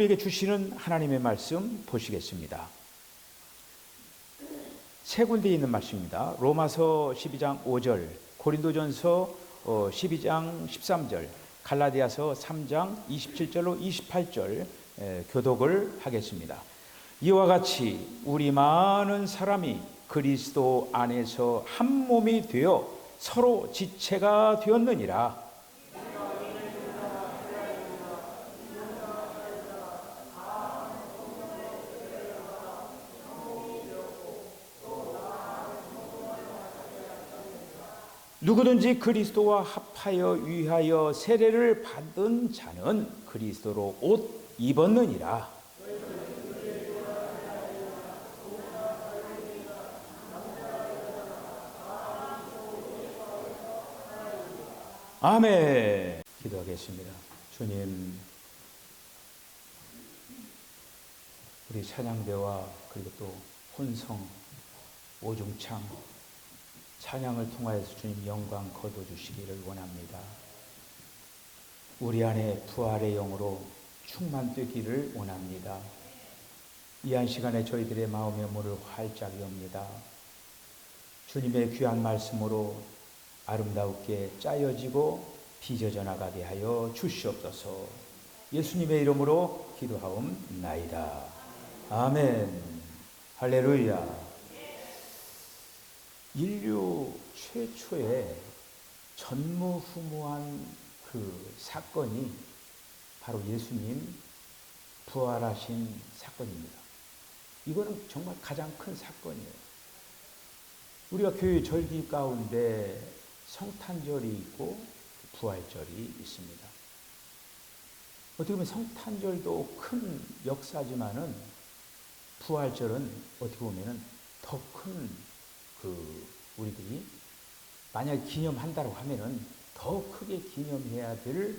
우리에게 주시는 하나님의 말씀 보시겠습니다. 세 군데에 있는 말씀입니다. 로마서 12장 5절, 고린도전서 12장 13절, 갈라디아서 3장 27절로 28절 교독을 하겠습니다. 이와 같이 우리 많은 사람이 그리스도 안에서 한 몸이 되어 서로 지체가 되었느니라. 누구든지 그리스도와 합하여 위하여 세례를 받은 자는 그리스도로 옷 입었느니라. 아멘. 기도하겠습니다. 주님, 우리 찬양대와 그리고 또 혼성, 오중창 찬양을 통하여서 주님 영광 거둬주시기를 원합니다. 우리 안에 부활의 영으로 충만되기를 원합니다. 이 한 시간에 저희들의 마음의 문을 활짝 여옵니다. 주님의 귀한 말씀으로 아름답게 짜여지고 빚어져 나가게 하여 주시옵소서. 예수님의 이름으로 기도하옵나이다. 아멘. 할렐루야. 인류 최초의 전무후무한 그 사건이 바로 예수님 부활하신 사건입니다. 이거는 정말 가장 큰 사건이에요. 우리가 교회 절기 가운데 성탄절이 있고 부활절이 있습니다. 어떻게 보면 성탄절도 큰 역사지만은 부활절은 어떻게 보면은 더 큰 우리들이 만약 기념한다고 하면은 더 크게 기념해야 될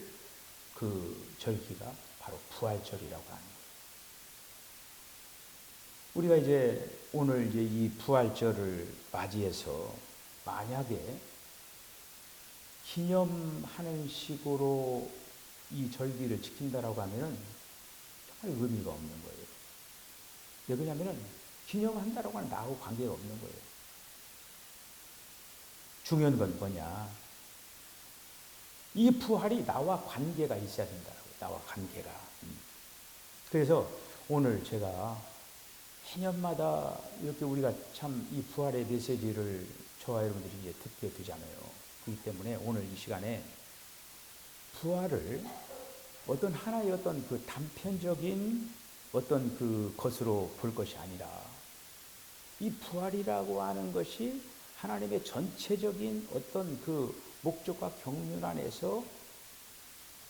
그 절기가 바로 부활절이라고 하는 거예요. 우리가 이제 오늘 이제 이 부활절을 맞이해서 만약에 기념하는 식으로 이 절기를 지킨다라고 하면은 정말 의미가 없는 거예요. 왜 그러냐면은 기념한다라고 하는 나하고 관계가 없는 거예요. 중요한 건 뭐냐? 이 부활이 나와 관계가 있어야 된다라고. 나와 관계가. 그래서 오늘 제가 해년마다 이렇게 우리가 참 이 부활의 메시지를 저와 여러분들이 이제 듣게 되잖아요. 그렇기 때문에 오늘 이 시간에 부활을 어떤 하나의 어떤 그 단편적인 어떤 그 것으로 볼 것이 아니라 이 부활이라고 하는 것이 하나님의 전체적인 어떤 그 목적과 경륜 안에서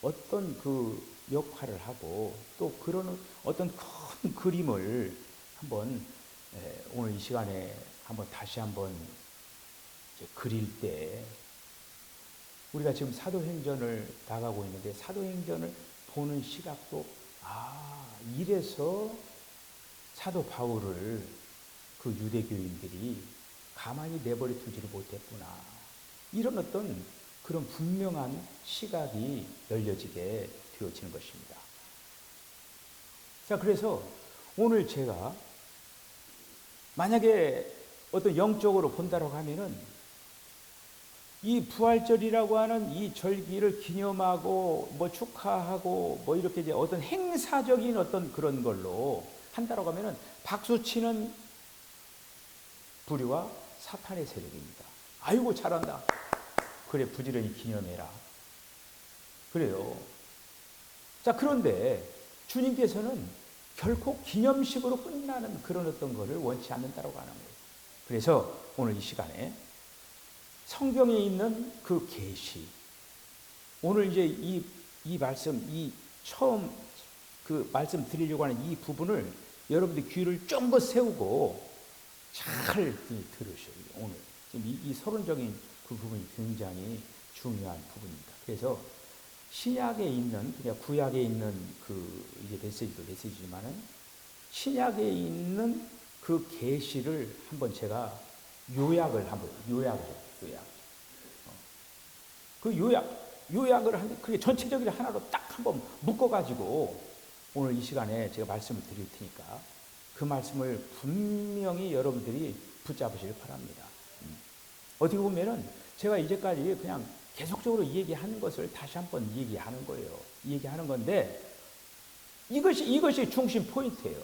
어떤 그 역할을 하고 또 그런 어떤 큰 그림을 한번 오늘 이 시간에 한번 다시 한번 그릴 때 우리가 지금 사도행전을 나가고 있는데 사도행전을 보는 시각도 이래서 사도 바울을 그 유대교인들이 가만히 내버려 두지를 못했구나. 이런 어떤 그런 분명한 시각이 열려지게 되어지는 것입니다. 자, 그래서 오늘 제가 만약에 어떤 영적으로 본다라고 하면은 이 부활절이라고 하는 이 절기를 기념하고 뭐 축하하고 뭐 이렇게 이제 어떤 행사적인 어떤 그런 걸로 한다라고 하면은 박수 치는 부류와 사탄의 세력입니다. 아이고 잘한다. 그래 부지런히 기념해라. 그래요. 자, 그런데 주님께서는 결코 기념식으로 끝나는 그런 어떤 거를 원치 않는다고 하는 거예요. 그래서 오늘 이 시간에 성경에 있는 그 계시, 오늘 이제 이 말씀, 이 처음 그 말씀 드리려고 하는 이 부분을 여러분들 귀를 쫑긋 세우고 잘 들으셔요. 오늘 지금 이 서론적인 그 부분이 굉장히 중요한 부분입니다. 그래서 신약에 있는, 그냥 구약에 있는 그 이제 메시지도 메시지지만은 신약에 있는 그 계시를 한번 제가 요약을 해요. 그 요약을 하는데 그게 전체적인 하나로 딱 한번 묶어가지고 오늘 이 시간에 제가 말씀을 드릴 테니까 그 말씀을 분명히 여러분들이 붙잡으시길 바랍니다. 어떻게 보면은 제가 이제까지 그냥 계속적으로 얘기하는 것을 다시 한번 얘기하는 거예요. 얘기하는 건데 이것이 중심 포인트예요.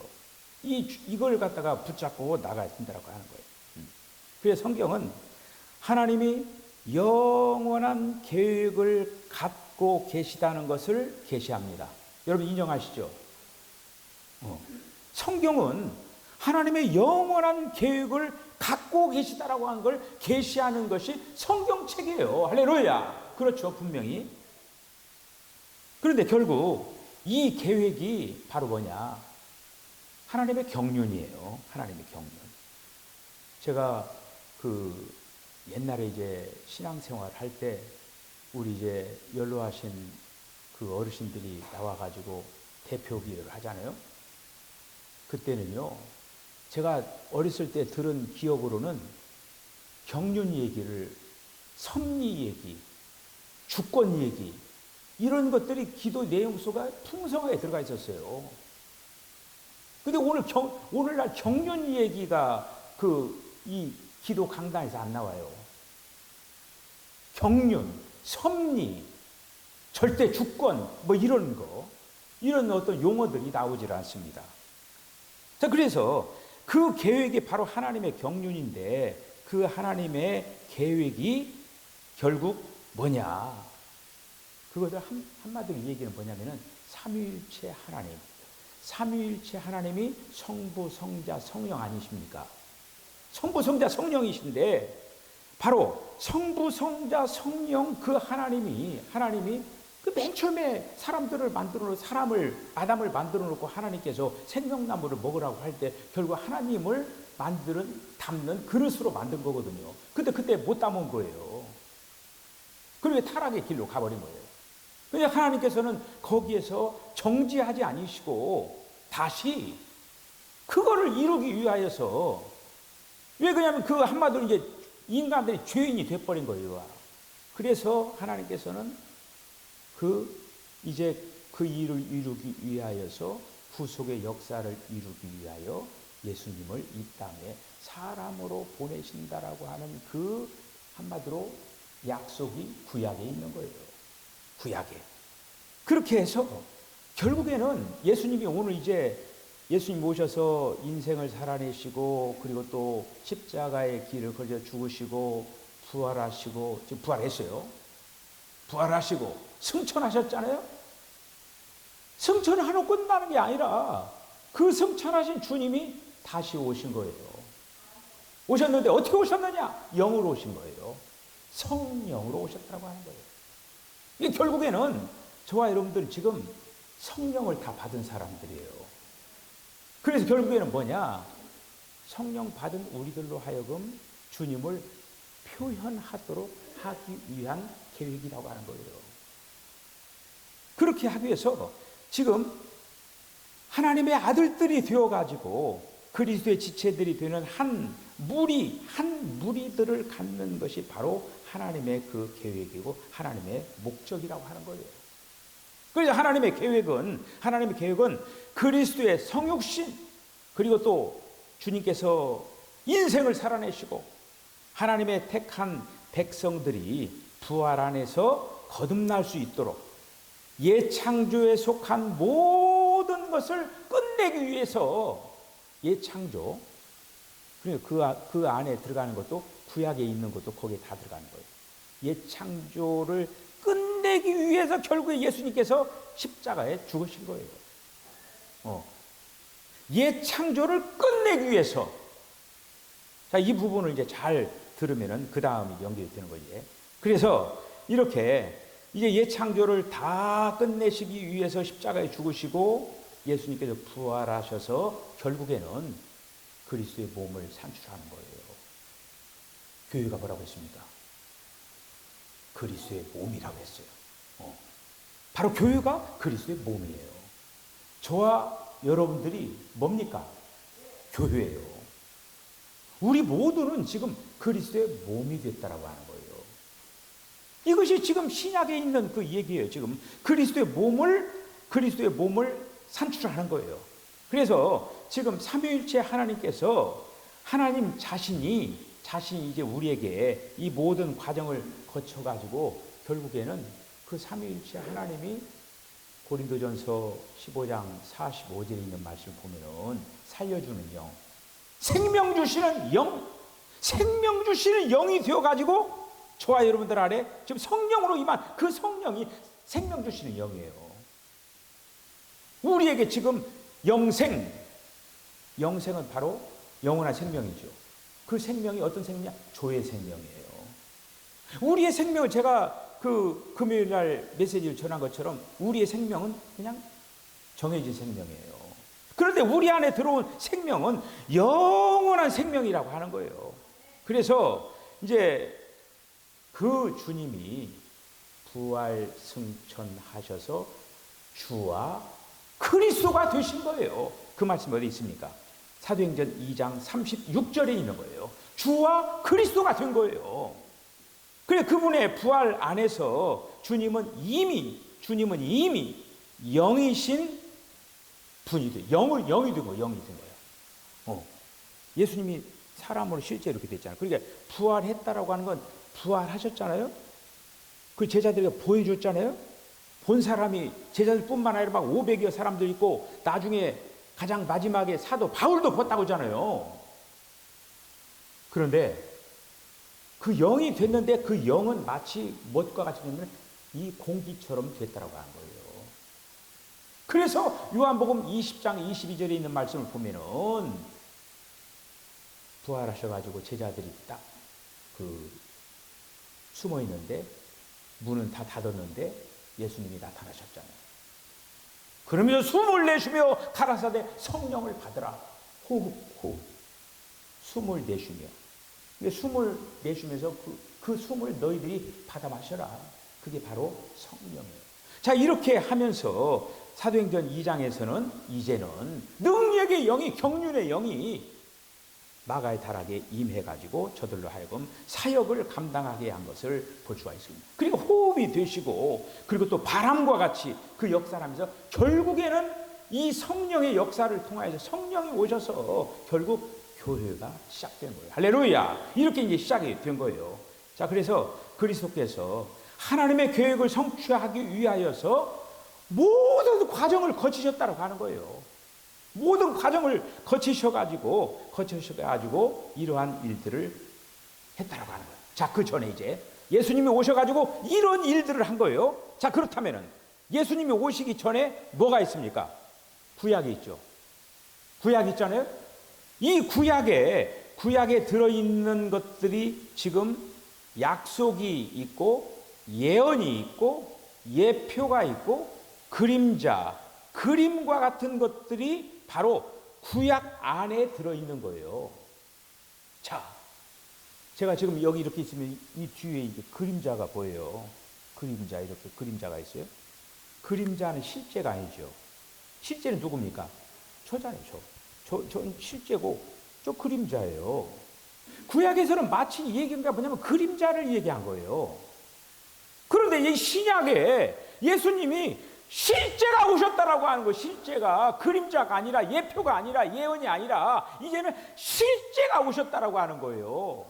이걸 갖다가 붙잡고 나가야 된다고 하는 거예요. 그래서 성경은 하나님이 영원한 계획을 갖고 계시다는 것을 계시합니다. 여러분 인정하시죠? 성경은 하나님의 영원한 계획을 갖고 계시다라고 하는 걸 계시하는 것이 성경책이에요. 할렐루야. 그렇죠, 분명히. 그런데 결국 이 계획이 바로 뭐냐? 하나님의 경륜이에요. 하나님의 경륜. 제가 옛날에 이제 신앙생활 할 때 우리 이제 연로하신 그 어르신들이 나와가지고 대표 기도를 하잖아요. 그때는요, 제가 어렸을 때 들은 기억으로는 경륜 얘기를, 섭리 얘기, 주권 얘기, 이런 것들이 기도 내용 속에 풍성하게 들어가 있었어요. 근데 오늘날 경륜 얘기가 이 기도 강단에서 안 나와요. 경륜, 섭리, 절대 주권, 뭐 이런 어떤 용어들이 나오질 않습니다. 자, 그래서 그 계획이 바로 하나님의 경륜인데 그 하나님의 계획이 결국 뭐냐? 그것을 한마디로 얘기는 뭐냐면은 삼위일체 하나님. 삼위일체 하나님이 성부, 성자, 성령 아니십니까? 성부, 성자, 성령이신데 바로 성부, 성자, 성령 그 하나님이 그 맨 처음에 아담을 만들어 놓고 하나님께서 생명나무를 먹으라고 할 때 결국 하나님을 담는 그릇으로 만든 거거든요. 근데 그때 못 담은 거예요. 그리고 타락의 길로 가버린 거예요. 그런데 하나님께서는 거기에서 정지하지 않으시고 다시 그거를 이루기 위하여서, 왜 그러냐면 그 한마디로 이제 인간들이 죄인이 돼버린 거예요. 그래서 하나님께서는 이제 그 일을 이루기 위하여서 구속의 역사를 이루기 위하여 예수님을 이 땅에 사람으로 보내신다라고 하는 그 한마디로 약속이 구약에 있는 거예요. 구약에. 그렇게 해서 결국에는 예수님이 오늘 이제 예수님 오셔서 인생을 살아내시고 그리고 또 십자가의 길을 걸려 죽으시고 부활하시고, 지금 부활했어요. 부활하시고 승천하셨잖아요. 승천하고 끝나는 게 아니라 그 승천하신 주님이 다시 오신 거예요. 오셨는데 어떻게 오셨느냐? 영으로 오신 거예요. 성령으로 오셨다고 하는 거예요. 이게 결국에는 저와 여러분들 지금 성령을 다 받은 사람들이에요. 그래서 결국에는 뭐냐? 성령 받은 우리들로 하여금 주님을 표현하도록 하기 위한 계획이라고 하는 거예요. 그렇게 하기 위해서 지금 하나님의 아들들이 되어가지고 그리스도의 지체들이 되는 한 무리들을 갖는 것이 바로 하나님의 그 계획이고 하나님의 목적이라고 하는 거예요. 그래서 하나님의 계획은 그리스도의 성육신, 그리고 또 주님께서 인생을 살아내시고 하나님의 택한 백성들이 부활 안에서 거듭날 수 있도록 예창조에 속한 모든 것을 끝내기 위해서, 예창조, 그 안에 들어가는 것도 구약에 있는 것도 거기에 다 들어가는 거예요. 예창조를 끝내기 위해서 결국에 예수님께서 십자가에 죽으신 거예요. 예창조를 끝내기 위해서. 자, 이 부분을 이제 잘 들으면은 그 다음이 연결이 되는 거지. 그래서 이렇게 이제 예창조를 다 끝내시기 위해서 십자가에 죽으시고 예수님께서 부활하셔서 결국에는 그리스도의 몸을 산출하는 거예요. 교회가 뭐라고 했습니까? 그리스도의 몸이라고 했어요. 바로 교회가 그리스도의 몸이에요. 저와 여러분들이 뭡니까? 교회예요. 우리 모두는 지금 그리스도의 몸이 됐다라고 하는 거예요. 이것이 지금 신약에 있는 그 얘기예요. 지금 그리스도의 몸을 산출하는 거예요. 그래서 지금 삼위일체 하나님께서 하나님 자신이 이제 우리에게 이 모든 과정을 거쳐가지고 결국에는 그 삼위일체 하나님이 고린도전서 15장 45절에 있는 말씀을 보면은 살려주는 영, 생명 주시는 영, 생명 주시는 영이 되어가지고 저와 여러분들 안에 지금 성령으로 임한 그 성령이 생명 주시는 영이에요. 우리에게 지금 영생은 바로 영원한 생명이죠. 그 생명이 어떤 생명이냐? 조의 생명이에요. 우리의 생명을 제가 그 금요일 날 메시지를 전한 것처럼 우리의 생명은 그냥 정해진 생명이에요. 그런데 우리 안에 들어온 생명은 영원한 생명이라고 하는 거예요. 그래서 이제 그 주님이 부활 승천하셔서 주와 그리스도가 되신 거예요. 그 말씀 어디 있습니까? 사도행전 2장 36절에 있는 거예요. 주와 그리스도가 된 거예요. 그래 그분의 부활 안에서 주님은 이미 영이신 분이 돼. 영이 된 거예요. 예수님이 사람으로 실제 이렇게 됐잖아요. 그러니까 부활했다라고 하는 건 부활하셨잖아요. 그 제자들에게 보여줬잖아요. 본 사람이 제자들뿐만 아니라 막 500여 사람들 있고 나중에 가장 마지막에 사도 바울도 봤다고 하잖아요. 그런데 그 영이 됐는데 그 영은 마치 무엇과 같이 되면 이 공기처럼 됐다라고 하는 거예요. 그래서 요한복음 20장 22절에 있는 말씀을 보면은 부활하셔가지고 제자들이 딱 숨어 있는데 문은 다 닫았는데 예수님이 나타나셨잖아요. 그러면서 숨을 내쉬며 가라사대 성령을 받으라. 호흡. 숨을 내쉬며. 숨을 내쉬면서 그 숨을 너희들이 받아 마셔라. 그게 바로 성령이에요. 자, 이렇게 하면서 사도행전 2장에서는 이제는 능력의 영이, 경륜의 영이 마가의 다락에 임해가지고 저들로 하여금 사역을 감당하게 한 것을 볼 수가 있습니다. 그리고 호흡이 되시고 그리고 또 바람과 같이 그 역사를 하면서 결국에는 이 성령의 역사를 통하여서 성령이 오셔서 결국 교회가 시작된 거예요. 할렐루야! 이렇게 이제 시작이 된 거예요. 자, 그래서 그리스도께서 하나님의 계획을 성취하기 위하여서 모든 과정을 거치셨다고 하는 거예요. 모든 과정을 거치셔가지고 이러한 일들을 했다라고 하는 거예요. 자, 그 전에 이제 예수님이 오셔가지고 이런 일들을 한 거예요. 자, 그렇다면은 예수님이 오시기 전에 뭐가 있습니까? 구약이 있죠. 구약이 있잖아요. 이 구약에 들어있는 것들이 지금 약속이 있고 예언이 있고 예표가 있고 그림자, 그림과 같은 것들이 바로 구약 안에 들어있는 거예요. 자, 제가 지금 여기 이렇게 있으면 이 뒤에 이제 그림자가 보여요. 그림자, 이렇게 그림자가 있어요. 그림자는 실제가 아니죠. 실제는 누굽니까? 저잖아요, 전 실제고, 저 그림자예요. 구약에서는 마치 얘기가 뭐냐면 그림자를 얘기한 거예요. 그런데 이 신약에 예수님이 실제가 오셨다라고 하는 거, 실제가 그림자가 아니라 예표가 아니라 예언이 아니라 이제는 실제가 오셨다라고 하는 거예요.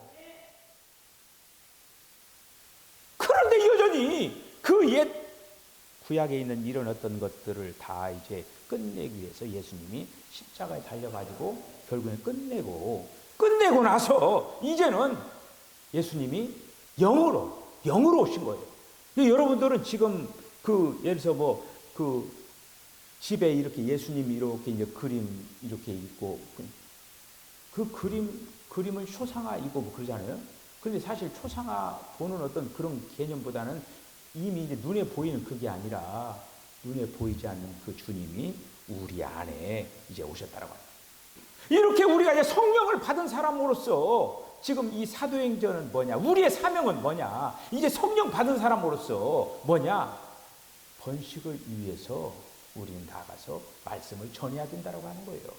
그런데 여전히 그 옛 구약에 있는 이런 어떤 것들을 다 이제 끝내기 위해서 예수님이 십자가에 달려가지고 결국엔 끝내고 나서 이제는 예수님이 영으로 오신 거예요. 여러분들은 지금 예를 들어서 집에 이렇게 예수님이 이렇게 이제 그림 이렇게 있고 그 그림을 초상화 이고 뭐 그러잖아요. 그런데 사실 초상화 보는 어떤 그런 개념보다는 이미 이제 눈에 보이는 그게 아니라 눈에 보이지 않는 그 주님이 우리 안에 이제 오셨다라고 합니다. 이렇게 우리가 이제 성령을 받은 사람으로서 지금 이 사도행전은 뭐냐? 우리의 사명은 뭐냐? 이제 성령 받은 사람으로서 뭐냐? 번식을 위해서 우리는 나가서 말씀을 전해야 된다고 하는 거예요.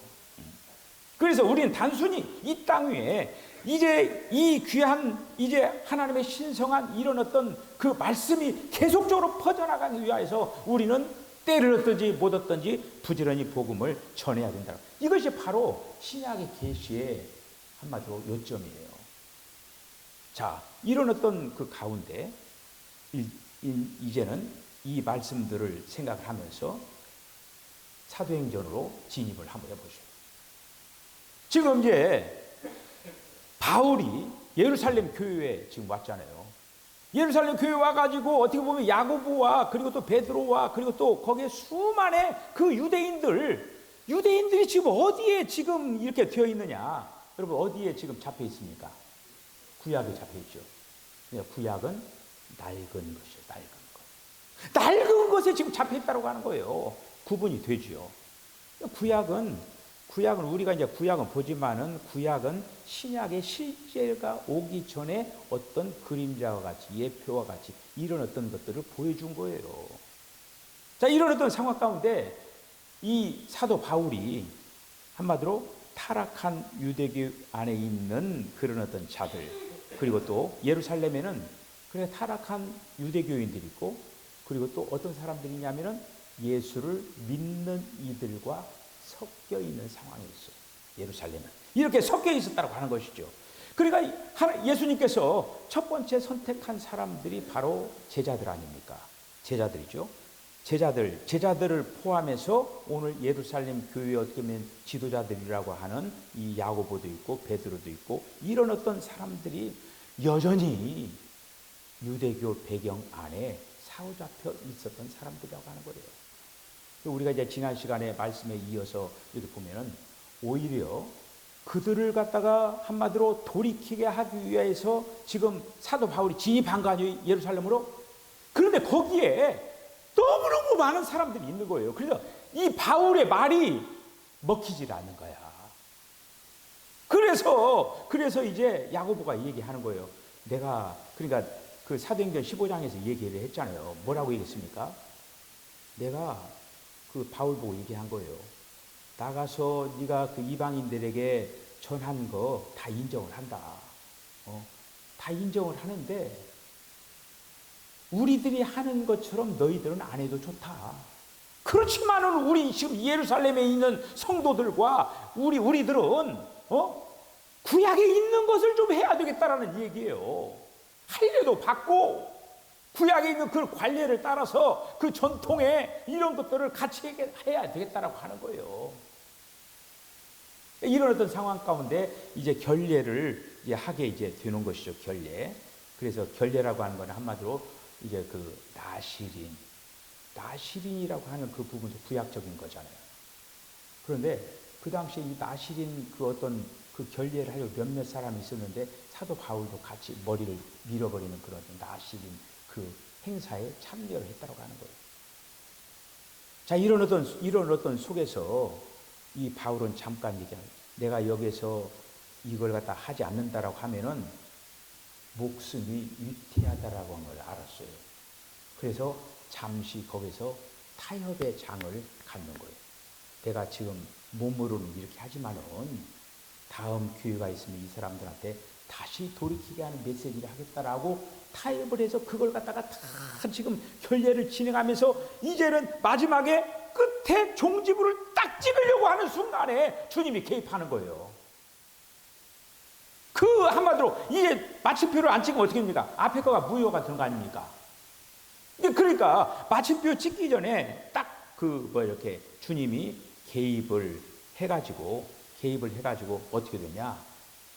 그래서 우리는 단순히 이 땅 위에 이제 이 귀한 이제 하나님의 신성한 이런 어떤 그 말씀이 계속적으로 퍼져나가기 위해서 우리는 때를 얻든지 못 얻든지 부지런히 복음을 전해야 된다. 이것이 바로 신약의 계시의 한마디로 요점이에요. 자, 이런 어떤 그 가운데 이제는 이 말씀들을 생각을 하면서 사도행전으로 진입을 한번 해보시죠. 지금 이제 바울이 예루살렘 교회에 지금 왔잖아요. 예루살렘 교회 와가지고 어떻게 보면 야고보와 그리고 또 베드로와 그리고 또 거기에 수많은 그 유대인들이 지금 어디에 지금 이렇게 되어 있느냐? 여러분 어디에 지금 잡혀 있습니까? 구약에 잡혀 있죠. 구약은 낡은 것이에요. 낡은 것. 낡은 것에 지금 잡혀 있다고 하는 거예요. 구분이 되죠. 구약은 우리가 이제 구약은 보지만은 구약은 신약의 실제가 오기 전에 어떤 그림자와 같이 예표와 같이 이런 어떤 것들을 보여준 거예요. 자, 이런 어떤 상황 가운데 이 사도 바울이 한마디로 타락한 유대교 안에 있는 그런 어떤 자들, 그리고 또 예루살렘에는 그래 타락한 유대교인들이 있고, 그리고 또 어떤 사람들이 있냐면은 예수를 믿는 이들과 섞여 있는 상황이 있어요. 예루살렘은 이렇게 섞여 있었다고 하는 것이죠. 그러니까 예수님께서 첫 번째 선택한 사람들이 바로 제자들 아닙니까? 제자들이죠. 제자들을 포함해서 오늘 예루살렘 교회 어떻게 보면 지도자들이라고 하는 이 야고보도 있고 베드로도 있고 이런 어떤 사람들이 여전히 유대교 배경 안에 사로잡혀 있었던 사람들이라고 하는 거예요. 우리가 이제 지난 시간에 말씀에 이어서 이렇게 보면은 오히려 그들을 갖다가 한마디로 돌이키게 하기 위해서 지금 사도 바울이 진입한 거 아니에요, 예루살렘으로? 그런데 거기에 너무너무 많은 사람들이 있는 거예요. 그래서 이 바울의 말이 먹히질 않는 거야. 그래서 이제 야고보가 얘기하는 거예요. 그러니까 그 사도행전 15장에서 얘기를 했잖아요. 뭐라고 얘기했습니까? 내가 그 바울 보고 얘기한 거예요. 나가서 네가 그 이방인들에게 전한 거 다 인정을 한다. 다 인정을 하는데 우리들이 하는 것처럼 너희들은 안 해도 좋다. 그렇지만은 우리 지금 예루살렘에 있는 성도들과 우리들은 구약에 있는 것을 좀 해야 되겠다라는 얘기예요. 할례도 받고 구약에 있는 그 관례를 따라서 그 전통에 이런 것들을 같이 해야 되겠다라고 하는 거예요. 이런 어떤 상황 가운데 이제 결례를 하게 이제 되는 것이죠. 결례. 그래서 결례라고 하는 건 한마디로 이제 그 나시린이라고 하는 그 부분도 구약적인 거잖아요. 그런데 그 당시에 이 나시린 그 어떤 그 결례를 하려고 몇몇 사람이 있었는데 사도 바울도 같이 머리를 밀어버리는 그런 나시린 그 행사에 참여를 했다고 하는 거예요. 자, 이런 어떤 속에서 이 바울은 잠깐 얘기합니다. 내가 여기서 이걸 갖다 하지 않는다라고 하면은 목숨이 위태하다라고 하는 걸 알았어요. 그래서 잠시 거기서 타협의 장을 갖는 거예요. 내가 지금 몸으로는 이렇게 하지만은 다음 기회가 있으면 이 사람들한테 다시 돌이키게 하는 메시지를 하겠다라고 타협을 해서 그걸 갖다가 다 지금 결례를 진행하면서 이제는 마지막에 끝에 종지부를 딱 찍으려고 하는 순간에 주님이 개입하는 거예요. 그 한마디로 이제 마침표를 안 찍으면 어떻게 됩니까? 앞에 거가 무효가 되는 거 아닙니까? 그러니까 마침표 찍기 전에 딱 이렇게 주님이 개입을 해가지고 어떻게 되냐?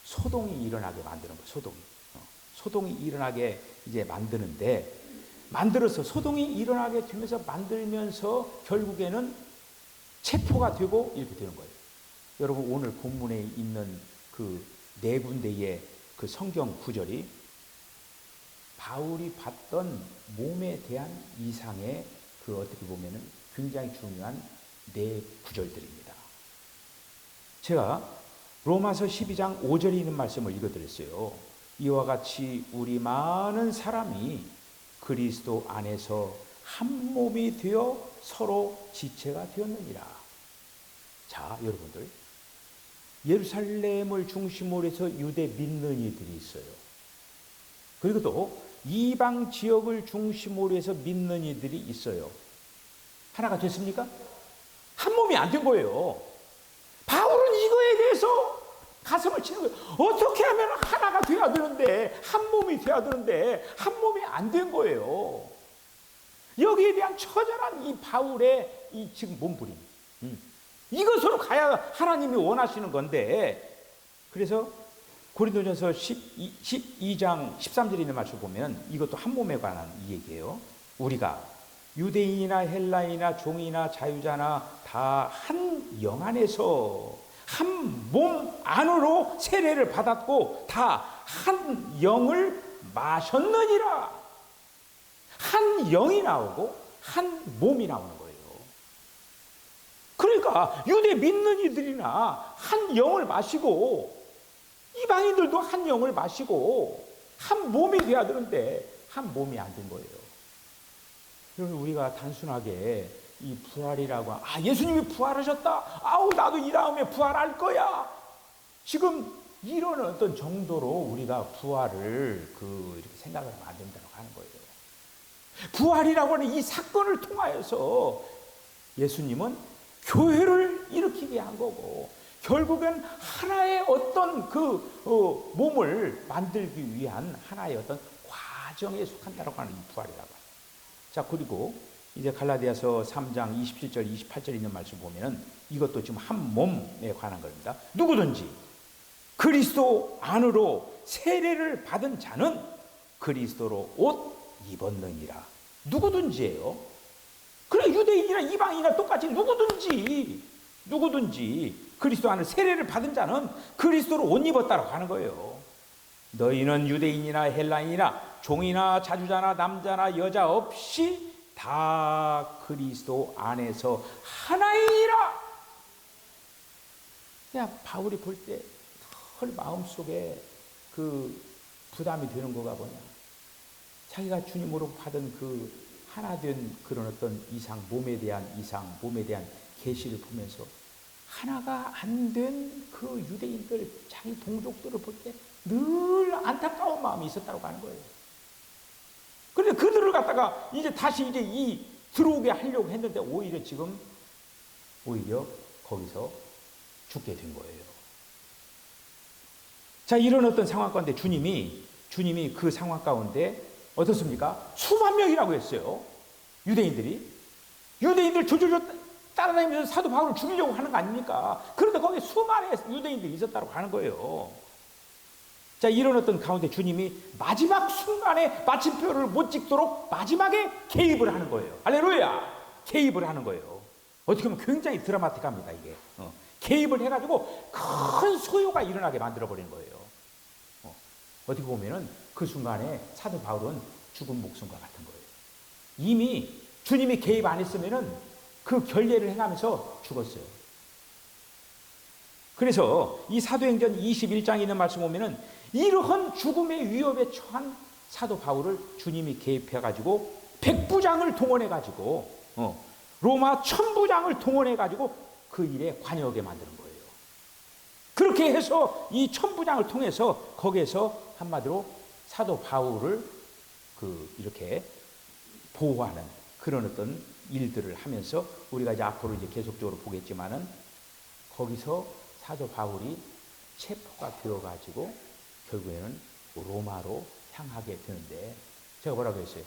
소동이 일어나게 만드는 거예요. 소동이 일어나게 이제 만들어서 소동이 일어나게 되면서 만들면서 결국에는 체포가 되고 이렇게 되는 거예요. 여러분 오늘 본문에 있는 그 네 군데의 그 성경 구절이 바울이 봤던 몸에 대한 이상의 그 어떻게 보면은 굉장히 중요한 네 구절들입니다. 제가 로마서 12장 5절에 있는 말씀을 읽어드렸어요. 이와 같이 우리 많은 사람이 그리스도 안에서 한 몸이 되어 서로 지체가 되었느니라. 자, 여러분들 예루살렘을 중심으로 해서 유대 믿는 이들이 있어요. 그리고 또 이방 지역을 중심으로 해서 믿는 이들이 있어요. 하나가 됐습니까? 한 몸이 안 된 거예요. 바울은 이거에 대해서 가슴을 치는 거예요. 어떻게 하면 하나가 돼야 되는데, 한 몸이 돼야 되는데 한 몸이 안 된 거예요. 여기에 대한 처절한 이 바울의 이 지금 몸부림, 이것으로 가야 하나님이 원하시는 건데, 그래서 고린도전서 12장 13절에 있는 말씀 보면 이것도 한 몸에 관한 이 얘기예요. 우리가 유대인이나 헬라인이나 종이나 자유자나 다 한 영 안에서 한 몸 안으로 세례를 받았고 다 한 영을 마셨느니라. 한 영이 나오고 한 몸이 나오는 거예요. 그러니까 유대 믿는 이들이나 한 영을 마시고 이방인들도 한 영을 마시고 한 몸이 돼야 되는데 한 몸이 안 된 거예요. 그러면 우리가 단순하게 이 부활이라고, 예수님이 부활하셨다, 나도 이 다음에 부활할 거야, 지금 이런 어떤 정도로 우리가 부활을 이렇게 생각을 하면 안 된다고 하는 거예요. 부활이라고 하는 이 사건을 통하여서 예수님은 교회를 일으키게 한 거고, 결국엔 하나의 어떤 몸을 만들기 위한 하나의 어떤 과정에 속한다고 하는 이 부활이라고. 자, 그리고 이제 갈라디아서 3장 27절 28절 있는 말씀 보면은 이것도 지금 한 몸에 관한 겁니다. 누구든지 그리스도 안으로 세례를 받은 자는 그리스도로 옷 입었느니라. 누구든지예요. 그래, 유대인이나 이방인이나 똑같이 누구든지 그리스도 안에 세례를 받은 자는 그리스도로 옷 입었다고 하는 거예요. 너희는 유대인이나 헬라인이나 종이나 자주자나 남자나 여자 없이 다 그리스도 안에서 하나이니라. 그냥 바울이 볼 때 헐 마음속에 부담이 되는 거가 뭐냐, 자기가 주님으로 받은 하나 된 그런 어떤 이상, 몸에 대한 이상, 몸에 대한 계시를 보면서 하나가 안 된 유대인들, 자기 동족들을 볼 때 늘 안타까운 마음이 있었다고 하는 거예요. 그런데 그들을 갖다가 이제 다시 들어오게 하려고 했는데 오히려 거기서 죽게 된 거예요. 자, 이런 어떤 상황 가운데 주님이 그 상황 가운데 어떻습니까? 수만 명이라고 했어요. 유대인들 조조조 따라다니면서 사도 바울을 죽이려고 하는 거 아닙니까? 그런데 거기에 수많은 유대인들이 있었다고 하는 거예요. 자, 이런 어떤 가운데 주님이 마지막 순간에 마침표를 못 찍도록 마지막에 개입을 하는 거예요. 할렐루야! 개입을 하는 거예요. 어떻게 보면 굉장히 드라마틱합니다, 이게. 개입을 해가지고 큰 소요가 일어나게 만들어버린 거예요. 어떻게 보면은 그 순간에 사도 바울은 죽은 목숨과 같은 거예요. 이미 주님이 개입 안 했으면은 그 결례를 행하면서 죽었어요. 그래서 이 사도행전 21장에 있는 말씀 보면은 이러한 죽음의 위협에 처한 사도 바울을 주님이 개입해가지고 백부장을 동원해가지고 로마 천부장을 동원해가지고 그 일에 관여하게 만드는 거예요. 그렇게 해서 이 천부장을 통해서 거기에서 한마디로 사도 바울을 이렇게 보호하는 그런 어떤 일들을 하면서 우리가 이제 앞으로 이제 계속적으로 보겠지만은 거기서 사도 바울이 체포가 되어가지고 결국에는 로마로 향하게 되는데, 제가 뭐라고 했어요?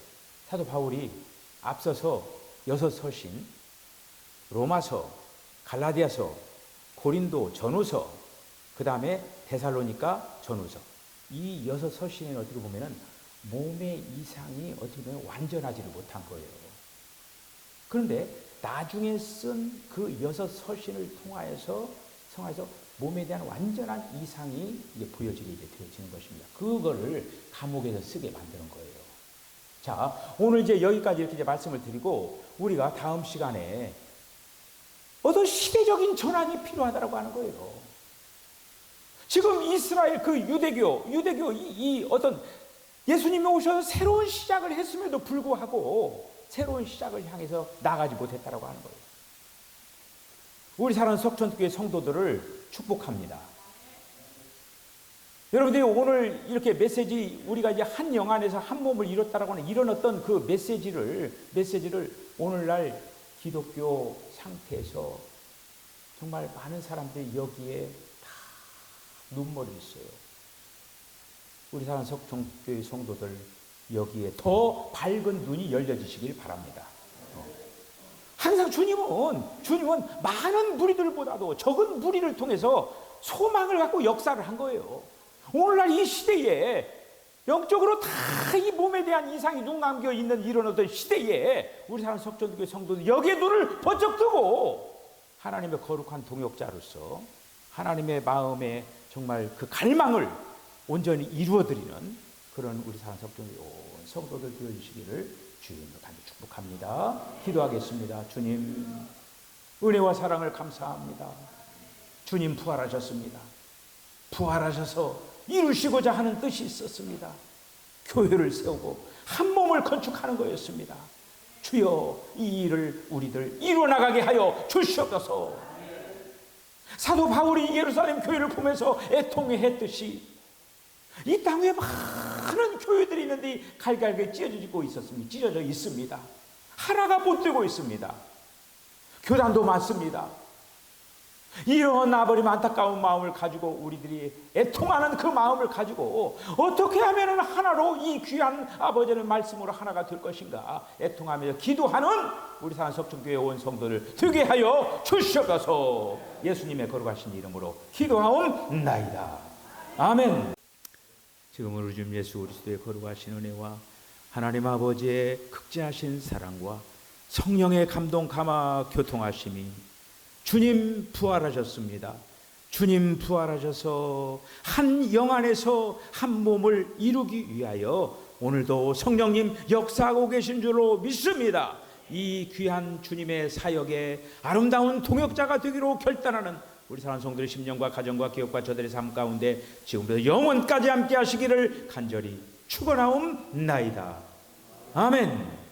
사도 바울이 앞서서 6서신, 로마서, 갈라디아서, 고린도 전후서, 그 다음에 데살로니가 전후서, 이 6서신에는 어떻게 보면은 몸의 이상이 어떻게 보면 완전하지를 못한 거예요. 그런데 나중에 쓴 그 6서신을 통하여서 몸에 대한 완전한 이상이 이제 보여지게 이제 되어지는 것입니다. 그거를 감옥에서 쓰게 만드는 거예요. 자, 오늘 이제 여기까지 이렇게 이제 말씀을 드리고, 우리가 다음 시간에 어떤 시대적인 전환이 필요하다고 하는 거예요. 지금 이스라엘 유대교 이 어떤 예수님이 오셔서 새로운 시작을 했음에도 불구하고 새로운 시작을 향해서 나가지 못했다라고 하는 거예요. 우리 사랑하는 석천교회 성도들을 축복합니다. 여러분들이 오늘 이렇게 메시지, 우리가 이제 한 영 안에서 한 몸을 이뤘다라고 하는 이런 어떤 그 메시지를 오늘날 기독교 상태에서 정말 많은 사람들이 여기에 다 눈물이 있어요. 우리 사랑 석촌교회 성도들 여기에 더 밝은 눈이 열려지시길 바랍니다. 항상 주님은 많은 무리들보다도 적은 무리를 통해서 소망을 갖고 역사를 한 거예요. 오늘날 이 시대에 영적으로 다 이 몸에 대한 이상이 눈 감겨 있는 이런 어떤 시대에 우리 사랑 석촌교회 성도들 여기에 눈을 번쩍 뜨고 하나님의 거룩한 동역자로서 하나님의 마음에 정말 그 갈망을 온전히 이루어드리는 그런 우리 사랑 석촌교회 온 성도들 되어주시기를 주님으로 간절히 축복합니다. 기도하겠습니다. 주님, 은혜와 사랑을 감사합니다. 주님 부활하셨습니다. 부활하셔서 이루시고자 하는 뜻이 있었습니다. 교회를 세우고 한 몸을 건축하는 거였습니다. 주여, 이 일을 우리들 이루어나가게 하여 주시옵소서. 사도 바울이 예루살렘 교회를 보면서 애통했듯이 이 땅에 많은 교회들이 있는데 갈갈게 찢어져 있습니다. 하나가 못 되고 있습니다. 교단도 많습니다. 이런 아버님 안타까운 마음을 가지고 우리들이 애통하는 그 마음을 가지고 어떻게 하면 하나로 이 귀한 아버지의 말씀으로 하나가 될 것인가 애통하며 기도하는 우리 사랑 석촌교회 온 성도를 되게 하여 주시옵소서. 예수님의 거룩하신 이름으로 기도하옵나이다. 아멘. 지금은 우리 주 예수 그리스도의 거룩하신 은혜와 하나님 아버지의 극진하신 사랑과 성령의 감동 감화 교통하심이 주님 부활하셨습니다. 주님 부활하셔서 한 영 안에서 한 몸을 이루기 위하여 오늘도 성령님 역사하고 계신 줄로 믿습니다. 이 귀한 주님의 사역에 아름다운 동역자가 되기로 결단하는 우리 사랑하는 성도들의 심령과 가정과 기업과 저들의 삶 가운데 지금부터 영원까지 함께 하시기를 간절히 축원하옵나이다. 아멘.